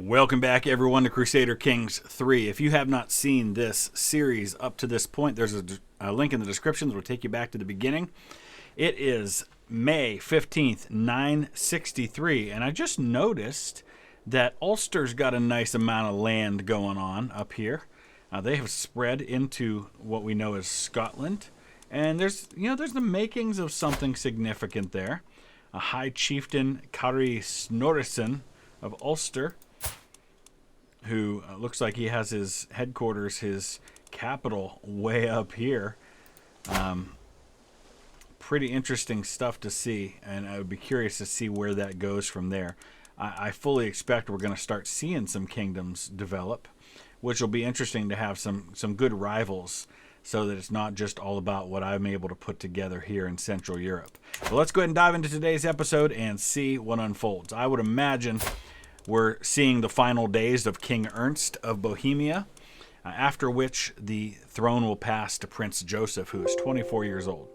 Welcome back, everyone, to Crusader Kings 3. If you have not seen this series up to this point, there's a link in the description that will take you back to the beginning. It is May 15th, 963, and I just noticed that Ulster's got a nice amount of land going on up here. They have spread into what we know as Scotland, and there's the makings of something significant there. A High Chieftain, Kari Snorrisson of Ulster, who looks like he has his headquarters, his capital, way up here. Pretty interesting stuff to see, and I would be curious to see where that goes from there. I fully expect we're going to start seeing some kingdoms develop, which will be interesting to have some good rivals, so that it's not just all about what I'm able to put together here in Central Europe. But let's go ahead and dive into today's episode and see what unfolds. I would imagine we're seeing the final days of King Ernst of Bohemia, after which the throne will pass to Prince Joseph, who is 24 years old.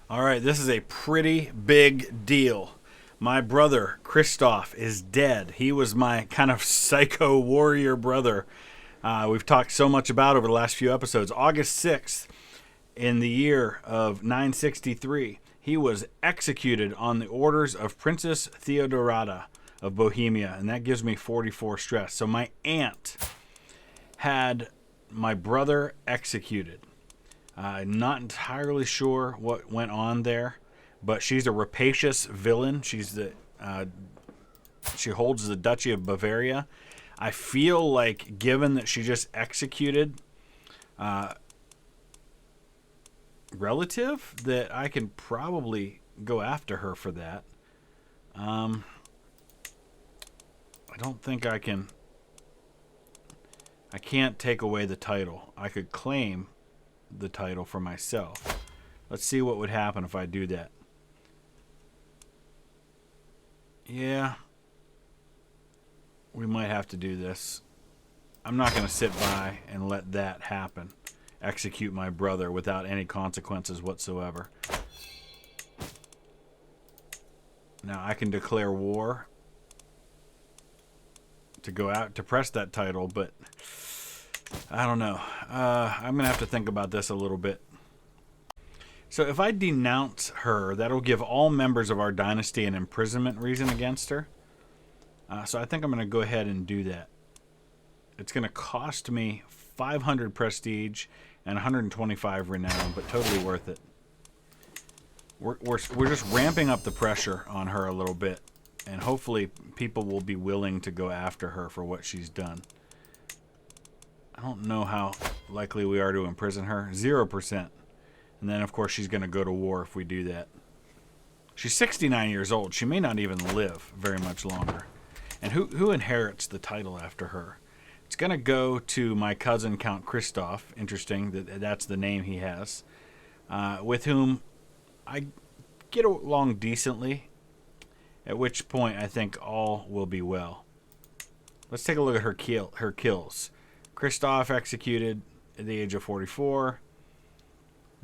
All right, this is a pretty big deal. My brother, Christoph, is dead. He was my kind of psycho warrior brother we've talked so much about over the last few episodes. August 6th, in the year of 963, he was executed on the orders of Princess Theodorata of Bohemia, and that gives me 44 stress. So my aunt had my brother executed. I'm not entirely sure what went on there, but she's a rapacious villain. She holds the Duchy of Bavaria. I feel like, given that she just executed relative, that I can probably go after her for that. I don't think I can. I can't take away the title. I could claim the title for myself. Let's see what would happen if I do that. Yeah. We might have to do this. I'm not going to sit by and let that happen. Execute my brother without any consequences whatsoever. Now I can declare war to go out to press that title, but I don't know. I'm going to have to think about this a little bit. So if I denounce her, that'll give all members of our dynasty an imprisonment reason against her. So I think I'm going to go ahead and do that. It's going to cost me 500 prestige and 125 renown, but totally worth it. We're just ramping up the pressure on her a little bit, and hopefully people will be willing to go after her for what she's done. I don't know how likely we are to imprison her. 0%. And then, of course, she's going to go to war if we do that. She's 69 years old. She may not even live very much longer. And who inherits the title after her? It's going to go to my cousin, Count Christoph. Interesting that that's the name he has. With whom I get along decently. At which point, I think all will be well. Let's take a look at her kills. Christoph executed at the age of 44.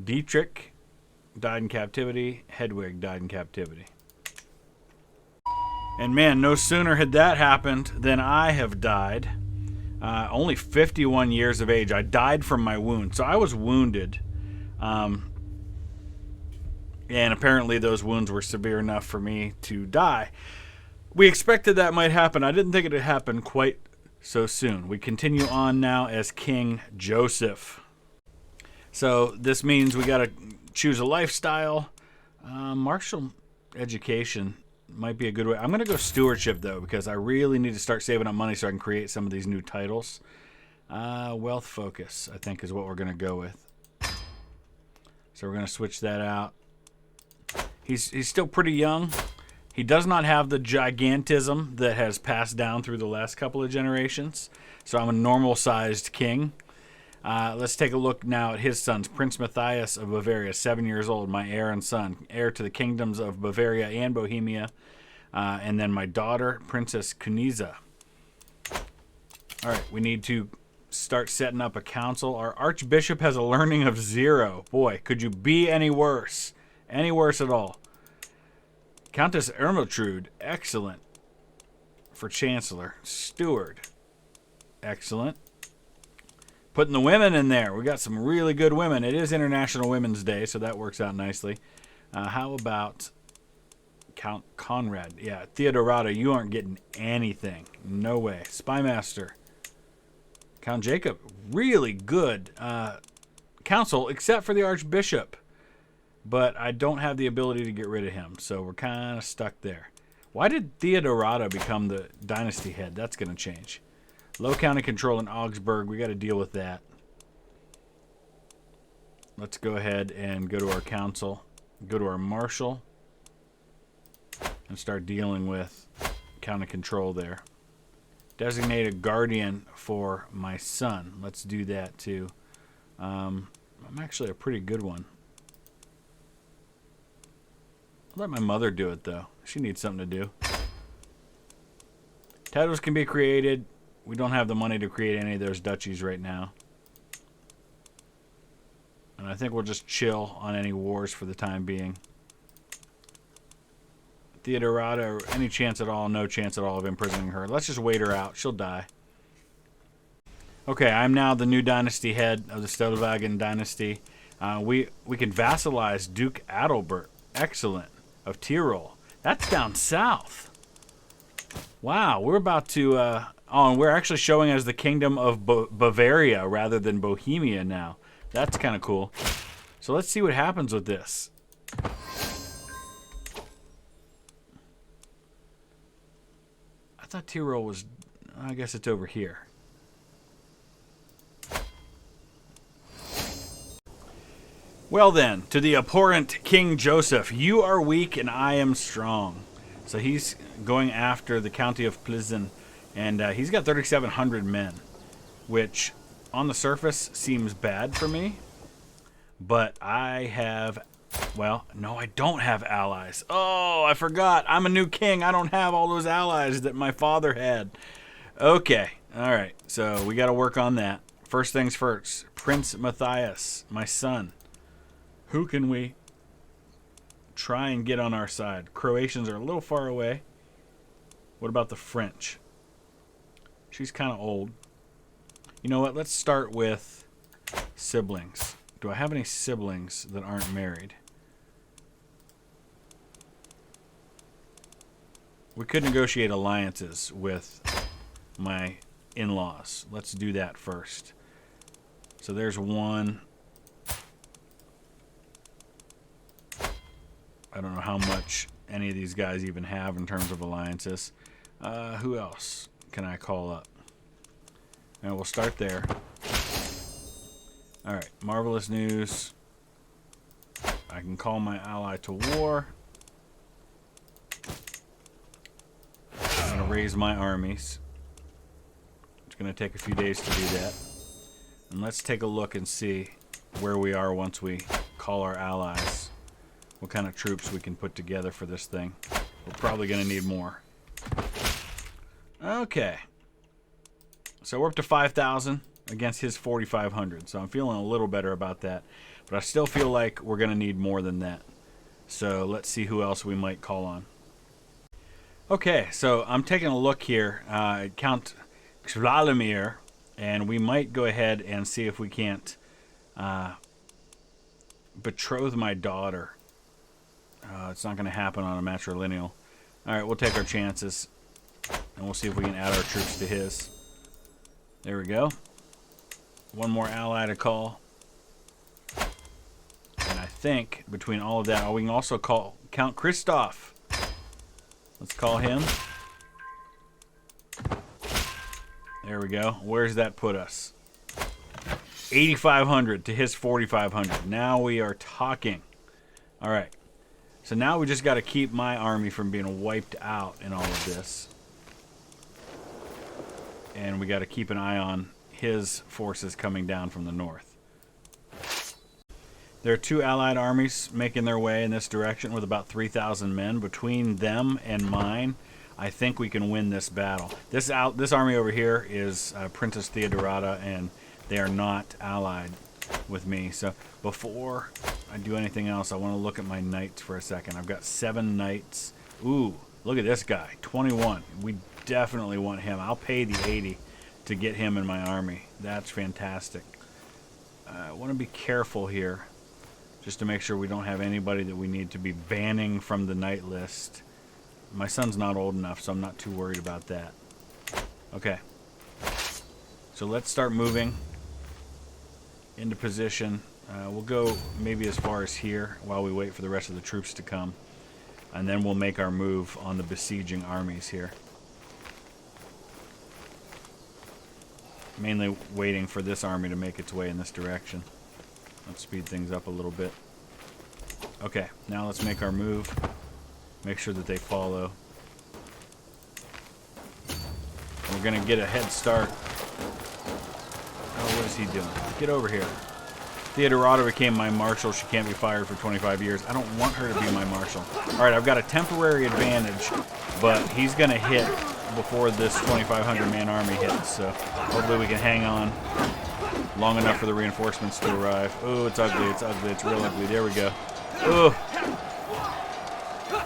Dietrich died in captivity. Hedwig died in captivity. And man, no sooner had that happened than I have died. Only 51 years of age. I died from my wound. So I was wounded. And apparently those wounds were severe enough for me to die. We expected that might happen. I didn't think it would happen quite so soon. We continue on now as King Joseph. So this means we got to choose a lifestyle. Martial education might be a good way. I'm going to go stewardship, though, because I really need to start saving up money so I can create some of these new titles. Wealth focus, I think, is what we're going to go with. So we're going to switch that out. He's still pretty young. He does not have the gigantism that has passed down through the last couple of generations. So I'm a normal-sized king. Let's take a look now at his sons. Prince Matthias of Bavaria, 7 years old, my heir and son, heir to the kingdoms of Bavaria and Bohemia. And then my daughter, Princess Kuniza. All right, we need to start setting up a council. Our archbishop has a learning of 0. Boy, could you be any worse? Any worse at all. Countess Ermeltrude, excellent. for Chancellor. Steward. Excellent. Putting the women in there. We got some really good women. It is International Women's Day, so that works out nicely. How about Count Conrad? Yeah, Theodorata, you aren't getting anything. No way. Spymaster. Count Jacob, really good council, except for the Archbishop. But I don't have the ability to get rid of him, so we're kind of stuck there. Why did Theodorata become the dynasty head? That's going to change. Low county control in Augsburg. We got to deal with that. Let's go ahead and go to our council. Go to our marshal. And start dealing with county control there. Designate a guardian for my son. Let's do that too. I'm actually a pretty good one. I'll let my mother do it though. She needs something to do. Titles can be created. We don't have the money to create any of those duchies right now. And I think we'll just chill on any wars for the time being. Theodorata, any chance at all, no chance at all of imprisoning her. Let's just wait her out. She'll die. Okay, I'm now the new dynasty head of the Stellwagen dynasty. We can vassalize Duke Adalbert. Excellent. Of Tyrol. That's down south. Wow, we're about to... oh, and we're actually showing as the Kingdom of Bavaria rather than Bohemia now. That's kind of cool. So let's see what happens with this. I thought Tyrol was... I guess it's over here. Well then, to the abhorrent King Joseph, you are weak and I am strong. So he's going after the county of Plzeň, and he's got 3,700 men, which on the surface seems bad for me, but I have... Well, no, I don't have allies. Oh, I forgot. I'm a new king. I don't have all those allies that my father had. Okay. All right. So we got to work on that. First things first. Prince Matthias, my son. Who can we try and get on our side? Croatians are a little far away. What about the French? She's kind of old. You know what? Let's start with siblings. Do I have any siblings that aren't married? We could negotiate alliances with my in-laws. Let's do that first. So there's one. I don't know how much any of these guys even have in terms of alliances. Who else can I call up? And we'll start there. Alright, marvelous news. I can call my ally to war. I'm going to raise my armies. It's going to take a few days to do that. And let's take a look and see where we are once we call our allies. What kind of troops we can put together for this thing. We're probably going to need more. Okay. So we're up to 5,000 against his 4,500. So I'm feeling a little better about that. But I still feel like we're going to need more than that. So let's see who else we might call on. Okay, so I'm taking a look here at Count Vladimir. And we might go ahead and see if we can't betroth my daughter. It's not going to happen on a matrilineal. Alright, we'll take our chances. And we'll see if we can add our troops to his. There we go. One more ally to call. And I think between all of that, we can also call Count Christoph. Let's call him. There we go. Where's that put us? 8,500 to his 4,500. Now we are talking. Alright. So now we just got to keep my army from being wiped out in all of this. And we got to keep an eye on his forces coming down from the north. There are two allied armies making their way in this direction with about 3,000 men. Between them and mine, I think we can win this battle. This army over here is Princess Theodorata, and they are not allied with me. So before I do anything else, I want to look at my knights for a second. I've got 7 knights. Ooh, look at this guy, 21. We definitely want him. I'll pay the 80 to get him in my army. That's fantastic. I want to be careful here, just to make sure we don't have anybody that we need to be banning from the knight list. My son's not old enough, so I'm not too worried about that. Okay. So let's start moving into position. We'll go maybe as far as here while we wait for the rest of the troops to come. And then we'll make our move on the besieging armies here. Mainly waiting for this army to make its way in this direction. Let's speed things up a little bit. Okay, now let's make our move. Make sure that they follow. We're going to get a head start. Oh, what is he doing? Get over here. Theodorata became my marshal. She can't be fired for 25 years. I don't want her to be my marshal. Alright, I've got a temporary advantage, but he's going to hit before this 2,500 man army hits, so hopefully we can hang on long enough for the reinforcements to arrive. Oh, it's ugly, it's ugly, it's real ugly. There we go. Oh,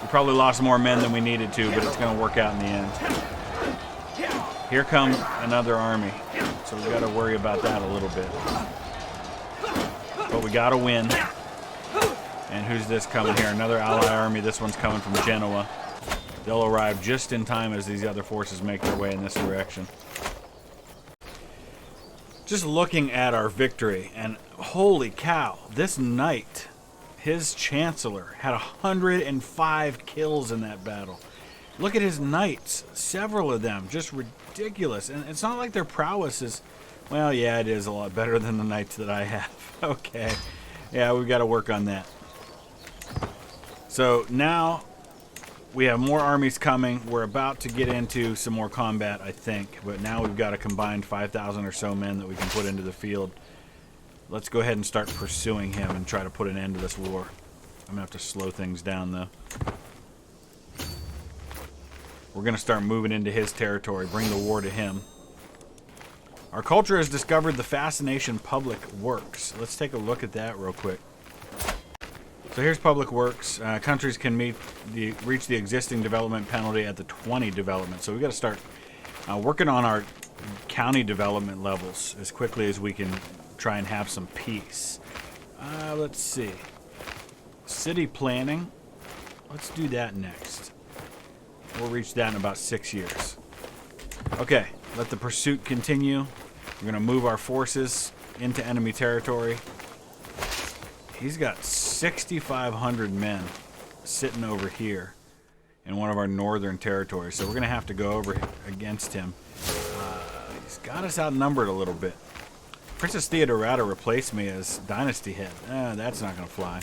we probably lost more men than we needed to, but it's going to work out in the end. Here comes another army, so we got to worry about that a little bit. But we got to win. And who's this coming here? Another ally army. This one's coming from Genoa. They'll arrive just in time as these other forces make their way in this direction. Just looking at our victory, and holy cow, this knight, his chancellor, had 105 kills in that battle. Look at his knights, several of them, just ridiculous. And it's not like their prowess is, well, yeah, it is a lot better than the knights that I have. Okay, yeah, we've got to work on that. So now we have more armies coming. We're about to get into some more combat, I think. But now we've got a combined 5,000 or so men that we can put into the field. Let's go ahead and start pursuing him and try to put an end to this war. I'm going to have to slow things down, though. We're going to start moving into his territory, bring the war to him. Our culture has discovered the fascination public works. Let's take a look at that real quick. So here's public works. Countries can reach the existing development penalty at the 20 development. So we've got to start working on our county development levels as quickly as we can try and have some peace. Let's see. City planning. Let's do that next. We'll reach that in about 6 years. Okay, let the pursuit continue. We're going to move our forces into enemy territory. He's got 6,500 men sitting over here in one of our northern territories, so we're going to have to go over against him. He's got us outnumbered a little bit. Princess Theodorata replaced me as dynasty head. That's not going to fly.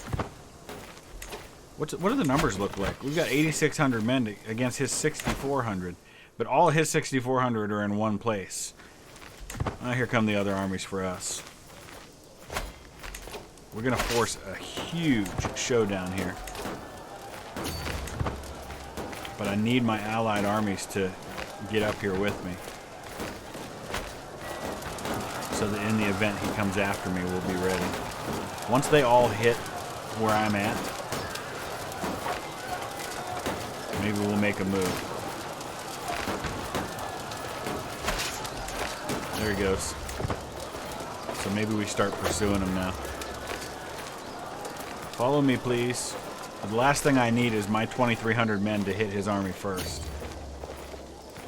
What do the numbers look like? We've got 8,600 men against his 6,400, but all of his 6,400 are in one place. Here come the other armies for us. We're going to force a huge showdown here. But I need my allied armies to get up here with me, so that in the event he comes after me, we'll be ready. Once they all hit where I'm at, maybe we'll make a move. There he goes. So maybe we start pursuing him now. Follow me, please. The last thing I need is my 2,300 men to hit his army first.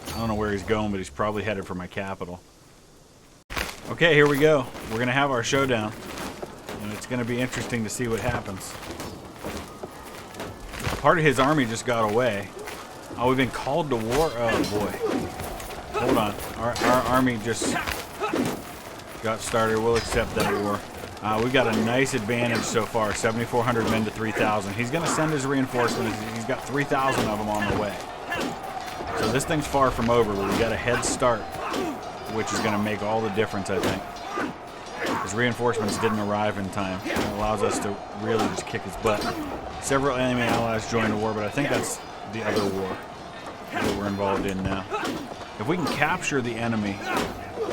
I don't know where he's going, but he's probably headed for my capital. Okay, here we go. We're going to have our showdown. And it's going to be interesting to see what happens. Part of his army just got away. Oh, we've been called to war? Oh, boy. Hold on. Our army just got started. We'll accept that war. We've got a nice advantage so far. 7,400 men to 3,000. He's going to send his reinforcements. He's got 3,000 of them on the way. So this thing's far from over, but we got a head start, which is going to make all the difference, I think. His reinforcements didn't arrive in time. It allows us to really just kick his butt. Several enemy allies joined the war, but I think that's the other war that we're involved in now. If we can capture the enemy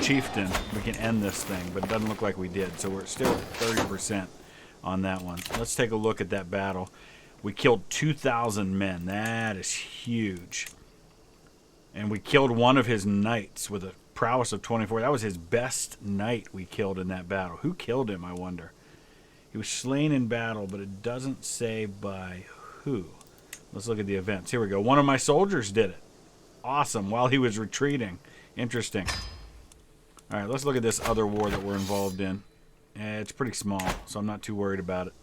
chieftain, we can end this thing, but it doesn't look like we did, so we're still at 30% on that one. Let's take a look at that battle. We killed 2,000 men. That is huge. And we killed one of his knights with a prowess of 24. That was his best knight we killed in that battle. Who killed him, I wonder? He was slain in battle, but it doesn't say by who. Let's look at the events. Here we go. One of my soldiers did it. Awesome. While he was retreating. Interesting. All right, let's look at this other war that we're involved in. It's pretty small, so I'm not too worried about it.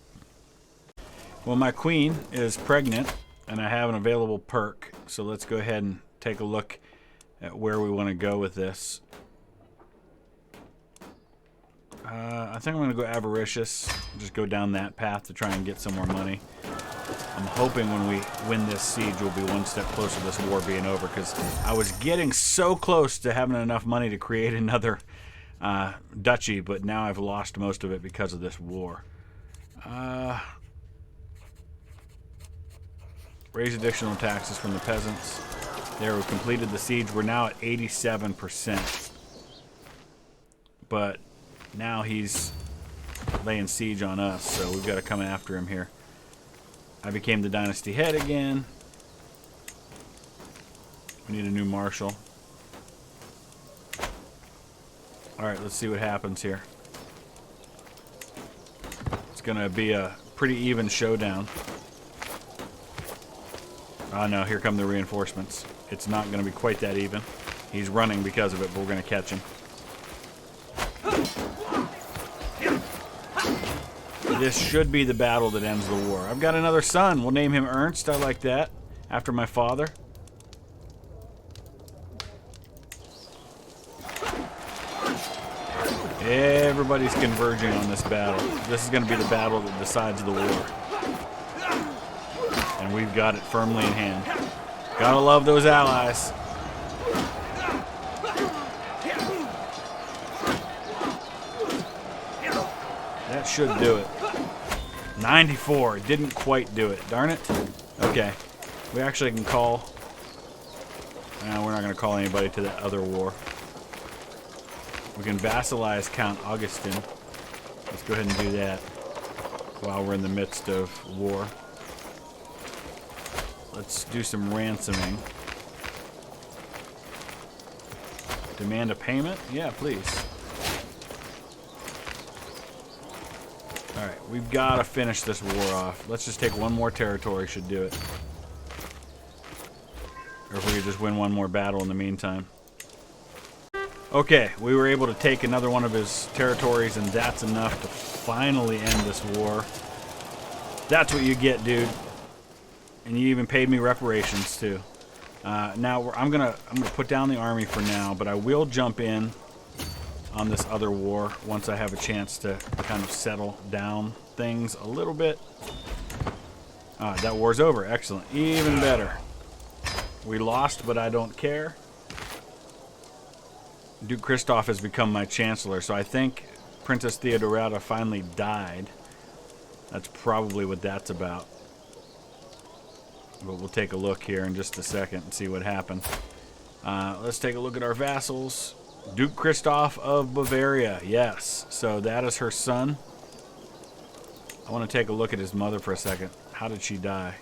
Well, my queen is pregnant, and I have an available perk. So let's go ahead and take a look at where we want to go with this. I think I'm going to go avaricious. Just go down that path to try and get some more money. I'm hoping when we win this siege, we'll be one step closer to this war being over, because I was getting so close to having enough money to create another duchy, but now I've lost most of it because of this war. Raise additional taxes from the peasants. There, we've completed the siege. We're now at 87%. But now he's laying siege on us, so we've got to come after him here. I became the dynasty head again. We need a new marshal. Alright, let's see what happens here. It's going to be a pretty even showdown. Oh no, here come the reinforcements. It's not going to be quite that even. He's running because of it, but we're going to catch him. This should be the battle that ends the war. I've got another son. We'll name him Ernst. I like that. After my father. Everybody's converging on this battle. This is going to be the battle that decides the war. And we've got it firmly in hand. Gotta love those allies. That should do it. 94. Didn't quite do it. Darn it. Okay. We actually can call... No, we're not going to call anybody to that other war. We can vassalize Count Augustin. Let's go ahead and do that while we're in the midst of war. Let's do some ransoming. Demand a payment? Yeah, please. Alright, we've got to finish this war off. Let's just take one more territory, should do it. Or if we could just win one more battle in the meantime. Okay, we were able to take another one of his territories, and that's enough to finally end this war. That's what you get, dude. And you even paid me reparations too. Now I'm gonna put down the army for now, but I will jump in on this other war once I have a chance to kind of settle down things a little bit. That war's over. Excellent. Even better. We lost, but I don't care. Duke Christoph has become my chancellor, so I think Princess Theodorata finally died. That's probably what that's about. But we'll take a look here in just a second and see what happened. Let's take a look at our vassals. Duke Christoph of Bavaria. Yes. So that is her son. I want to take a look at his mother for a second. How did she die?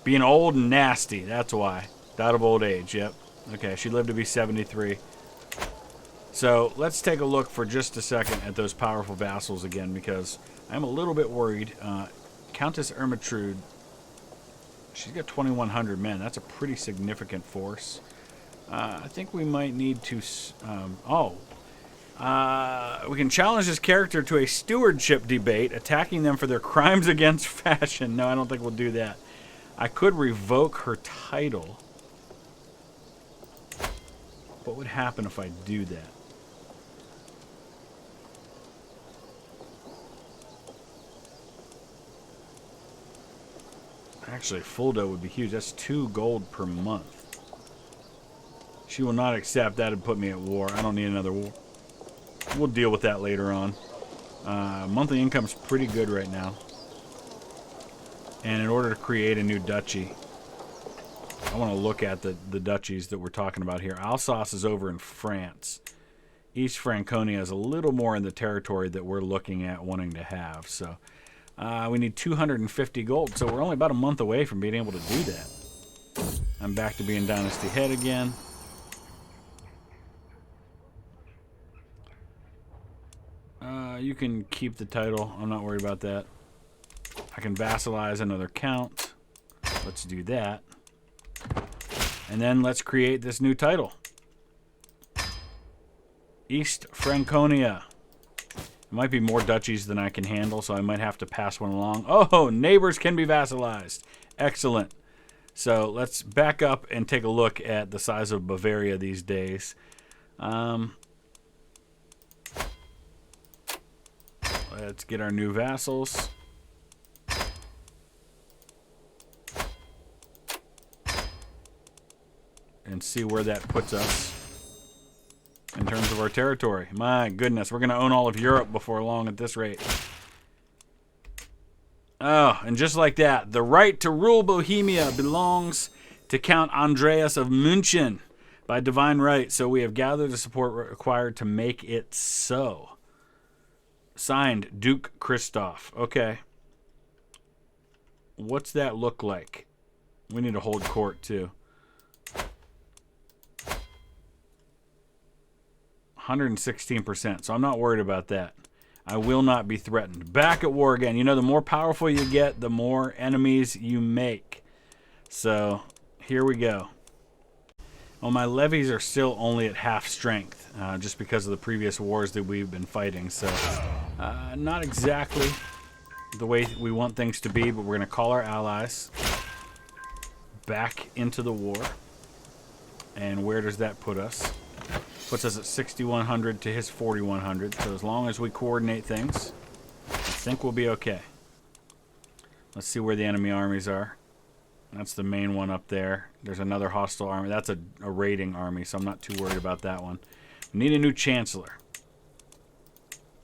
Being old and nasty. That's why. Died of old age. Yep. Okay. She lived to be 73. So let's take a look for just a second at those powerful vassals again, because I'm a little bit worried. Countess Ermintrude. She's got 2,100 men. That's a pretty significant force. I think we might need to... we can challenge this character to a stewardship debate, attacking them for their crimes against fashion. No, I don't think we'll do that. I could revoke her title. What would happen if I do that? Actually, Fuldo would be huge. That's 2 gold per month. She will not accept. That would put me at war. I don't need another war. We'll deal with that later on. Monthly income's pretty good right now. And in order to create a new duchy, I want to look at the duchies that we're talking about here. Alsace is over in France. East Franconia is a little more in the territory that we're looking at wanting to have. So we need 250 gold. So we're only about a month away from being able to do that. I'm back to being dynasty head again. You can keep the title. I'm not worried about that. I can vassalize another count. Let's do that. And then let's create this new title. East Franconia. It might be more duchies than I can handle, so I might have to pass one along. Oh, neighbors can be vassalized. Excellent. So let's back up and take a look at the size of Bavaria these days. Let's get our new vassals. And see where that puts us in terms of our territory. My goodness, we're going to own all of Europe before long at this rate. Oh, and just like that, the right to rule Bohemia belongs to Count Andreas of München by divine right. So we have gathered the support required to make it so. Signed, Duke Christoph. Okay. What's that look like? We need to hold court, too. 116%, so I'm not worried about that. I will not be threatened. Back at war again. You know, the more powerful you get, the more enemies you make. So, here we go. Well, my levies are still only at half strength, just because of the previous wars that we've been fighting. So, not exactly the way we want things to be, but we're going to call our allies back into the war. And where does that put us? Puts us at 6,100 to his 4,100. So as long as we coordinate things, I think we'll be okay. Let's see where the enemy armies are. That's the main one up there. There's another hostile army. That's a raiding army, so I'm not too worried about that one. We need a new chancellor.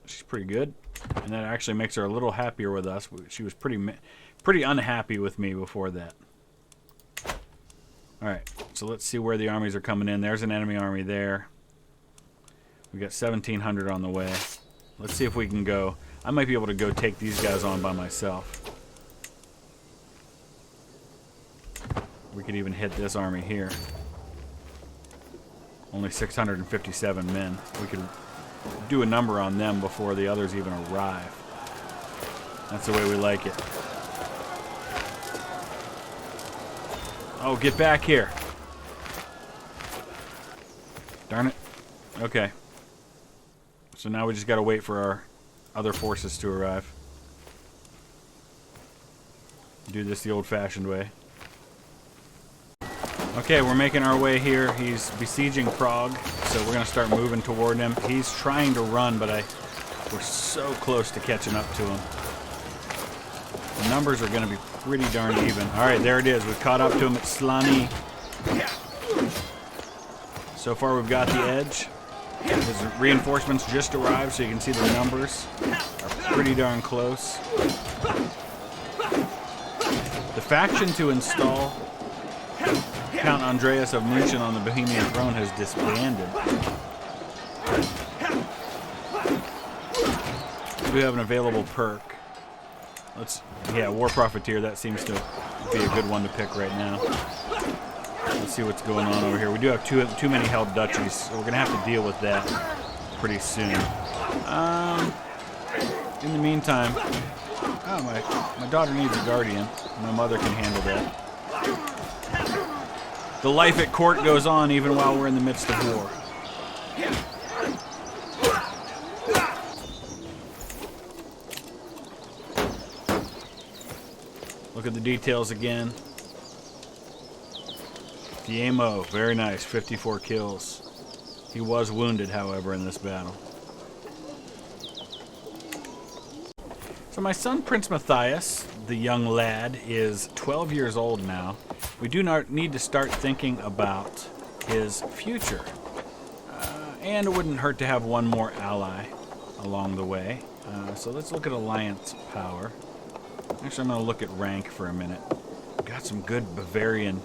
She's pretty good, and that actually makes her a little happier with us. She was pretty unhappy with me before that. All right, so let's see where the armies are coming in. There's an enemy army there. We got 1,700 on the way. Let's see if we can go. I might be able to go take these guys on by myself. We could even hit this army here. Only 657 men. We could do a number on them before the others even arrive. That's the way we like it. Oh, get back here. Darn it. Okay. So now we just got to wait for our other forces to arrive. Do this the old-fashioned way. Okay, we're making our way here. He's besieging Prague, so we're going to start moving toward him. He's trying to run, but we're so close to catching up to him. The numbers are going to be pretty darn even. All right, there it is. We've caught up to him at Slani. So far, we've got the edge. His reinforcements just arrived, so you can see the numbers are pretty darn close. The faction to install Count Andreas of München on the Bohemian throne has disbanded. We have an available perk. Yeah, War Profiteer, that seems to be a good one to pick right now. Let's see what's going on over here. We do have too many held duchies, so we're going to have to deal with that pretty soon. In the meantime, my daughter needs a guardian. My mother can handle that. The life at court goes on even while we're in the midst of war. Look at the details again. Diemo, very nice, 54 kills. He was wounded, however, in this battle. So my son, Prince Matthias, the young lad, is 12 years old now. We do not need to start thinking about his future. And it wouldn't hurt to have one more ally along the way. So let's look at alliance power. Actually, I'm going to look at rank for a minute. We've got some good Bavarian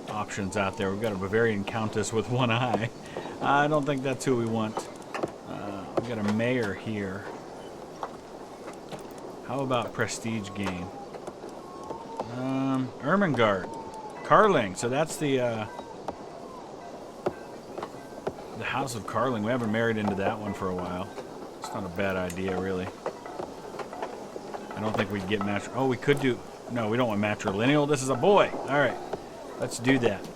options out there. We've got a Bavarian countess with one eye. I don't think that's who we want. We've got a mayor here. How about prestige gain? Ermengarde. Carling. So that's the House of Carling. We haven't married into that one for a while. It's not a bad idea, really. I don't think we'd get match. Oh, we could do. No, we don't want matrilineal. This is a boy. All right, let's do that.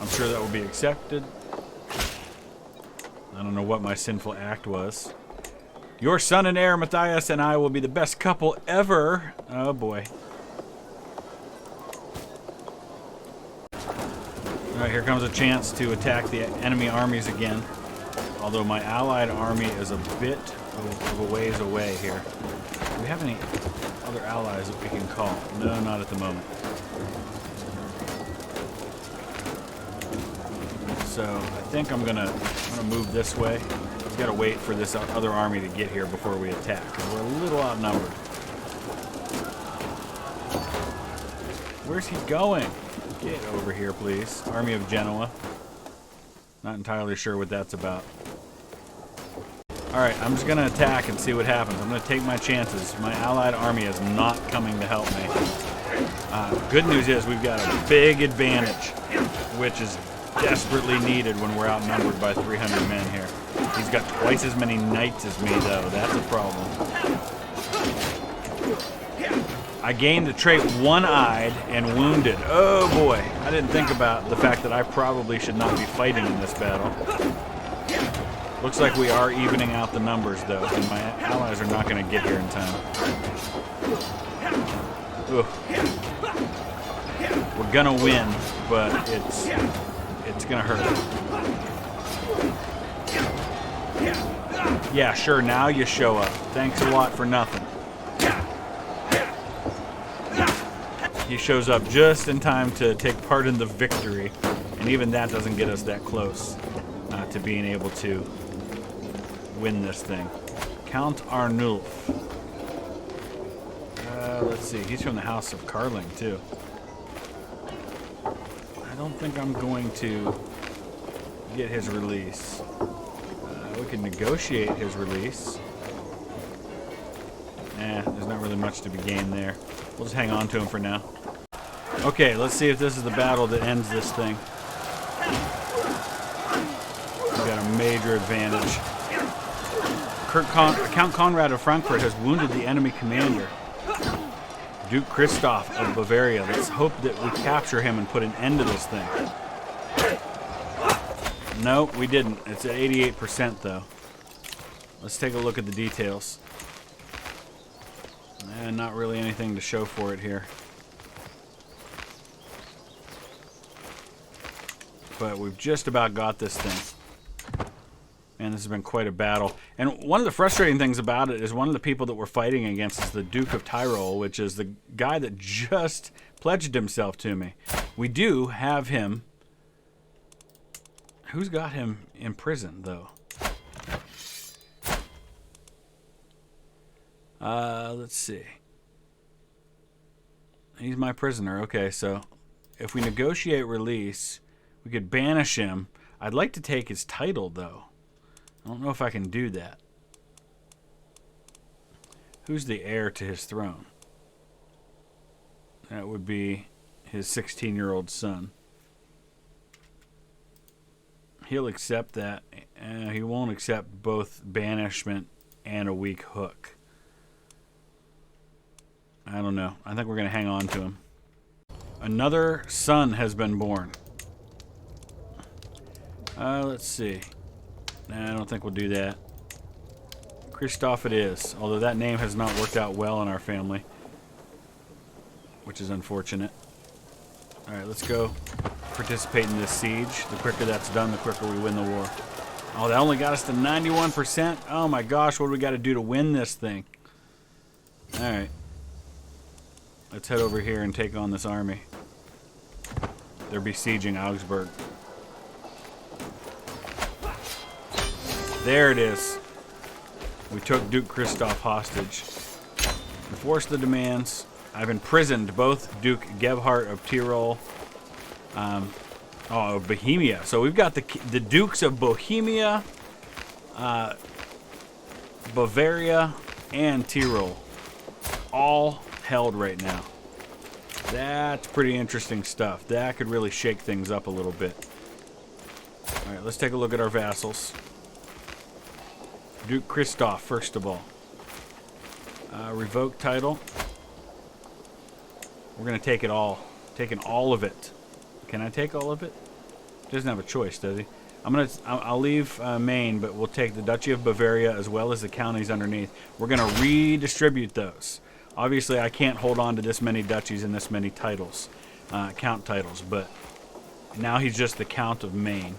I'm sure that will be accepted. I don't know what my sinful act was. Your son and heir, Matthias, and I will be the best couple ever. Oh, boy. All right, here comes a chance to attack the enemy armies again. Although my allied army is a bit of a ways away here. Do we have any other allies that we can call? No, not at the moment. So I think I'm gonna move this way. We've got to wait for this other army to get here before we attack. We're a little outnumbered. Where's he going? Get over here, please. Army of Genoa. Not entirely sure what that's about. Alright, I'm just going to attack and see what happens. I'm going to take my chances. My allied army is not coming to help me. Good news is we've got a big advantage, which is desperately needed when we're outnumbered by 300 men here. He's got twice as many knights as me, though. That's a problem. I gained the trait one-eyed and wounded. Oh boy, I didn't think about the fact that I probably should not be fighting in this battle. Looks like we are evening out the numbers, though, and my allies are not going to get here in time. Ugh. We're gonna win, but it's gonna hurt. Yeah, sure, now you show up. Thanks a lot for nothing. He shows up just in time to take part in the victory, and even that doesn't get us that close to being able to win this thing. Count Arnulf. Let's see, he's from the House of Carling, too. I don't think I'm going to get his release. We can negotiate his release. There's not really much to be gained there. We'll just hang on to him for now. Okay, let's see if this is the battle that ends this thing. We've got a major advantage. Count Conrad of Frankfurt has wounded the enemy commander, Duke Christoph of Bavaria. Let's hope that we capture him and put an end to this thing. No, we didn't. It's at 88% though. Let's take a look at the details. And not really anything to show for it here. But we've just about got this thing. And this has been quite a battle. And one of the frustrating things about it is one of the people that we're fighting against is the Duke of Tyrol, which is the guy that just pledged himself to me. We do have him. Who's got him in prison, though? Let's see. He's my prisoner. Okay, so if we negotiate release, we could banish him. I'd like to take his title, though. I don't know if I can do that. Who's the heir to his throne? That would be his 16-year-old son. He'll accept that. He won't accept both banishment and a weak hook. I don't know. I think we're going to hang on to him. Another son has been born. Let's see. Nah, I don't think we'll do that. Christoph it is, although that name has not worked out well in our family, which is unfortunate. Alright, let's go participate in this siege. The quicker that's done, the quicker we win the war. Oh, that only got us to 91%? Oh my gosh, what do we got to do to win this thing? Alright. Let's head over here and take on this army. They're besieging Augsburg. There it is. We took Duke Christoph hostage. Enforced the demands. I've imprisoned both Duke Gebhard of Tyrol, of Bohemia. So we've got the Dukes of Bohemia, Bavaria, and Tyrol all held right now. That's pretty interesting stuff. That could really shake things up a little bit. Alright, let's take a look at our vassals. Duke Christoph, first of all. Revoke title. We're going to take it all. Taking all of it. Can I take all of it? He doesn't have a choice, does he? I'll leave Maine, but we'll take the Duchy of Bavaria as well as the counties underneath. We're going to redistribute those. Obviously, I can't hold on to this many duchies and this many titles, count titles, but now he's just the Count of Maine.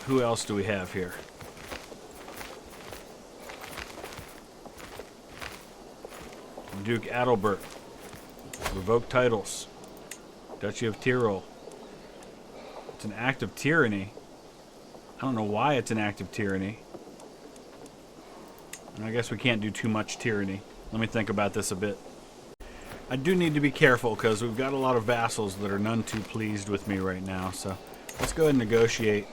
Who else do we have here? Duke Adalbert. Revoke titles. Duchy of Tyrol. It's an act of tyranny. I don't know why it's an act of tyranny. And I guess we can't do too much tyranny. Let me think about this a bit. I do need to be careful because we've got a lot of vassals that are none too pleased with me right now. So let's go ahead and negotiate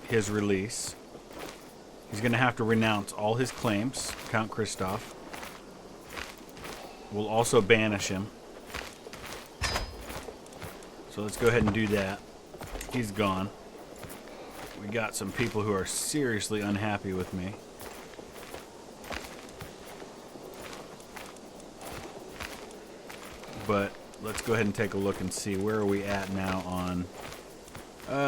his release. He's going to have to renounce all his claims, Count Christoph. We'll also banish him. So let's go ahead and do that. He's gone. We got some people who are seriously unhappy with me. But let's go ahead and take a look and see where are we at now on...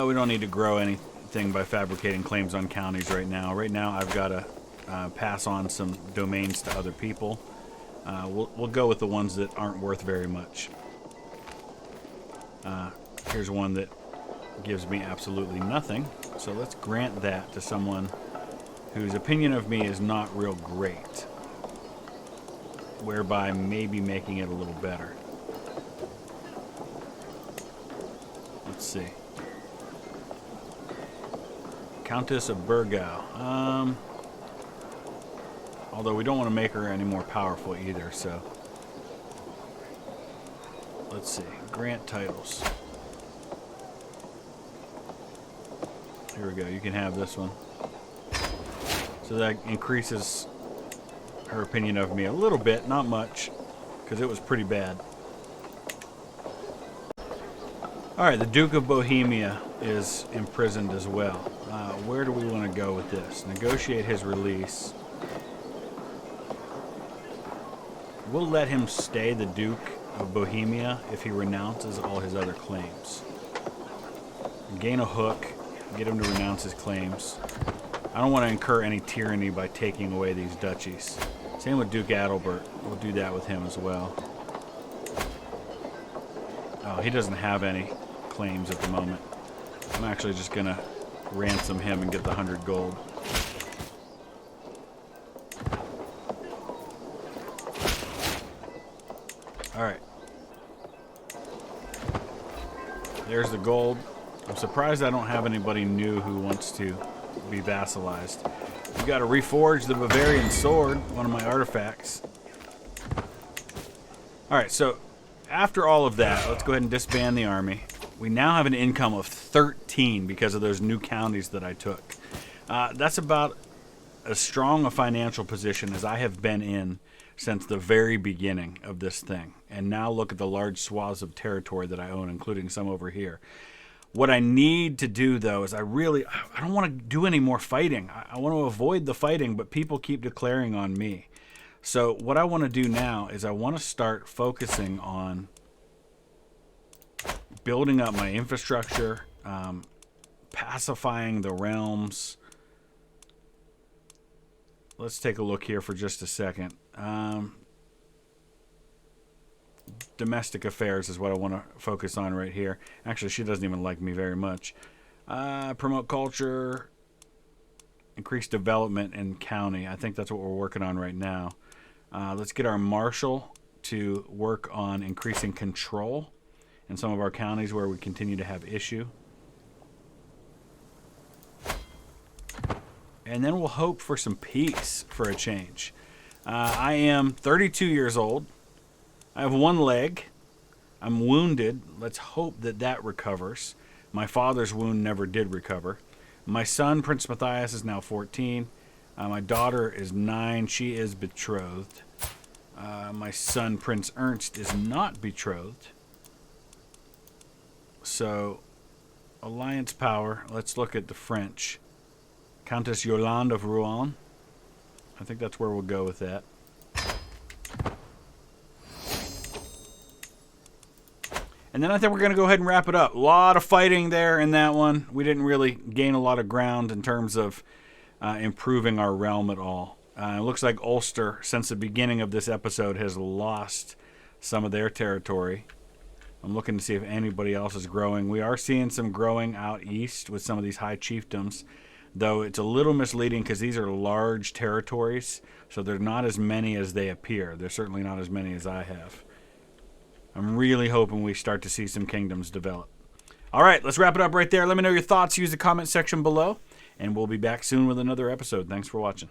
we don't need to grow anything by fabricating claims on counties right now. Right now I've got to pass on some domains to other people. We'll go with the ones that aren't worth very much. Here's one that gives me absolutely nothing. So let's grant that to someone whose opinion of me is not real great. Whereby maybe making it a little better. Let's see. Countess of Burgau. Although we don't want to make her any more powerful either, so... Let's see. Grant titles. Here we go. You can have this one. So that increases her opinion of me a little bit, not much, because it was pretty bad. Alright, the Duke of Bohemia is imprisoned as well. Where do we want to go with this? Negotiate his release. We'll let him stay the Duke of Bohemia if he renounces all his other claims. Gain a hook, get him to renounce his claims. I don't want to incur any tyranny by taking away these duchies. Same with Duke Adalbert. We'll do that with him as well. Oh, he doesn't have any claims at the moment. I'm actually just going to ransom him and get the 100 gold. Alright. There's the gold. I'm surprised I don't have anybody new who wants to be vassalized. We've got to reforge the Bavarian sword, one of my artifacts. Alright, so after all of that, let's go ahead and disband the army. We now have an income of 13 because of those new counties that I took. That's about as strong a financial position as I have been in since the very beginning of this thing. And now look at the large swaths of territory that I own, including some over here. What I need to do, though, is I don't want to do any more fighting. I want to avoid the fighting, but people keep declaring on me. So what I want to do now is I want to start focusing on building up my infrastructure, pacifying the realms. Let's take a look here for just a second. Domestic affairs is what I want to focus on right here. Actually, she doesn't even like me very much. Promote culture, increase development in county. I think that's what we're working on right now. Let's get our marshal to work on increasing control in some of our counties where we continue to have issue. And then we'll hope for some peace for a change. I am 32 years old. I have one leg. I'm wounded. Let's hope that that recovers. My father's wound never did recover. My son, Prince Matthias, is now 14. My daughter is 9. She is betrothed. My son, Prince Ernst, is not betrothed. So alliance power. Let's look at the French. Countess Yolande of Rouen. I think that's where we'll go with that. And then I think we're going to go ahead and wrap it up. A lot of fighting there in that one. We didn't really gain a lot of ground in terms of improving our realm at all. It looks like Ulster, since the beginning of this episode, has lost some of their territory. I'm looking to see if anybody else is growing. We are seeing some growing out east with some of these high chiefdoms, though it's a little misleading because these are large territories, so they're not as many as they appear. They're certainly not as many as I have. I'm really hoping we start to see some kingdoms develop. All right, let's wrap it up right there. Let me know your thoughts. Use the comment section below, and we'll be back soon with another episode. Thanks for watching.